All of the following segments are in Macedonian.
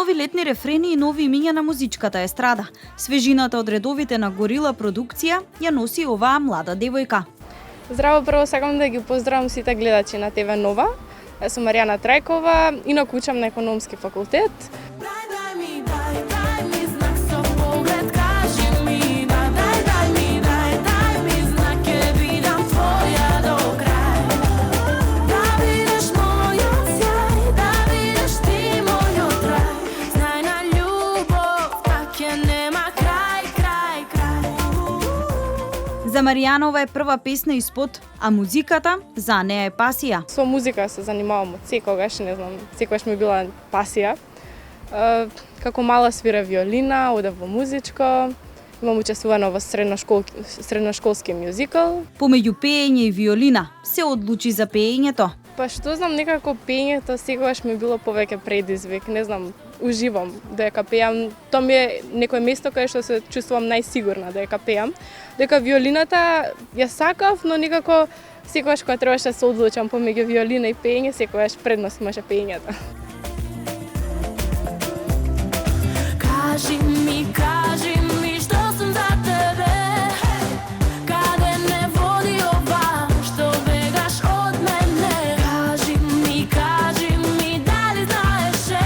Нови летни рефрени и нови имиња на музичката естрада. Свежината од редовите на Горила продукција ја носи оваа млада девојка. Здраво, прво сакам да ги поздравам сите гледачи на ТВ Нова. Јас сум Маријана Трајкова, инаку учам на економски факултет. За Маријанова е прва песна и спот, а музиката за неа е пасија. Со музика се занимавам од секогаш, не знам, секогаш ми била пасија. Како мала свира виолина, одев во музичко, имам учествувано во средношколски мюзикал. Помеѓу пеење и виолина, се одлучи за пеењето. Па што знам, некако пеењето секогаш ми било повеќе предизвик, не знам, уживам дека пеам. Тоа ми е некое место каде што се чувствувам најсигурна дека пеам. Дека виолината ја сакав, но некако секогаш кога требаше да се одлучам помеѓу виолина и пеење, секогаш предност имаше пеењето. Кажи ми што сум за тебе, каде не води ова, што бегаш од мене. Кажи ми дали знаеше,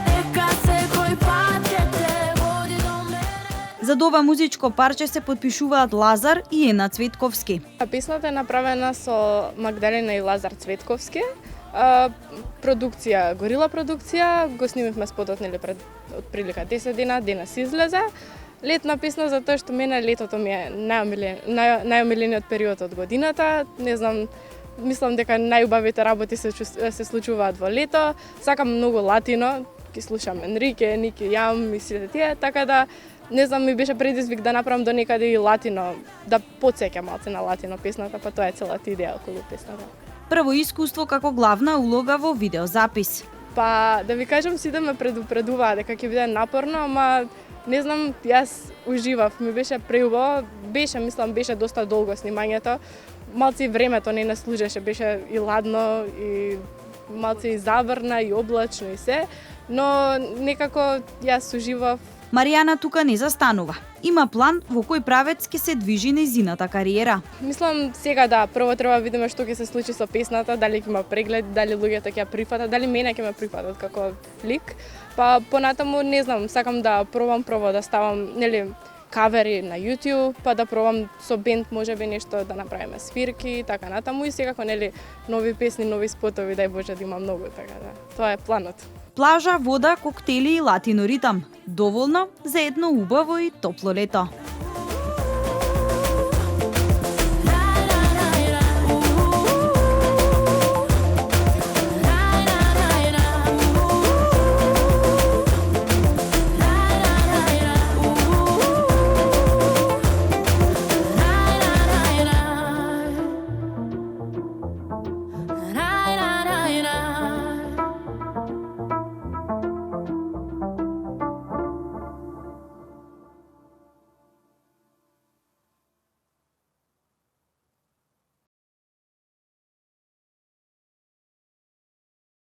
дека секој пат ќе те води до мене. За ова музичко парче се потпишуваат Лазар и Ена Цветковски. Песната е направена со Магдалена и Лазар Цветковски. Продукција, Горила продукција, го снимивме спотот пред отприлика 10 дена, денес излезе. Летна песна затоа што мене летото ми е најомилениот период од годината. Не знам, мислам дека најубавите работи се случуваат во лето. Сакам многу латино, ги слушам Енрике, Ники Јам и сите тие, така да не знам, ми беше предизвик да направам до некаде и латино, да потсеќам малце на латино песната, па тоа е целата идеја околу песната. Прво искуство како главна улога во видеозапис. Па, да ви кажам, сите ме предупредуваа дека ќе биде напорно, ама не знам, јас уживав, ми беше преубаво, беше доста долго снимањето, малце и времето не служеше, беше и ладно, и малце и заврна, и облачно и се, но некако јас уживав. Маријана тука не застанува. Има план во кој правец ќе се движи нејзината кариера. Мислам сега да, прво треба да видиме што ќе се случи со песната, дали ќе има преглед, дали луѓето ќе ја прифатат, дали мене ќе ме прифатат како лик. Па понатаму не знам, сакам да пробам да ставам, кавери на YouTube, па да пробам со бенд можеби нешто да направиме свирки, така натаму и секако нови песни, нови спотови, дај Боже да има многу, така да. Тоа е планот. Плажа, вода, коктели и латино ритам. Доволно за едно убаво и топло лето.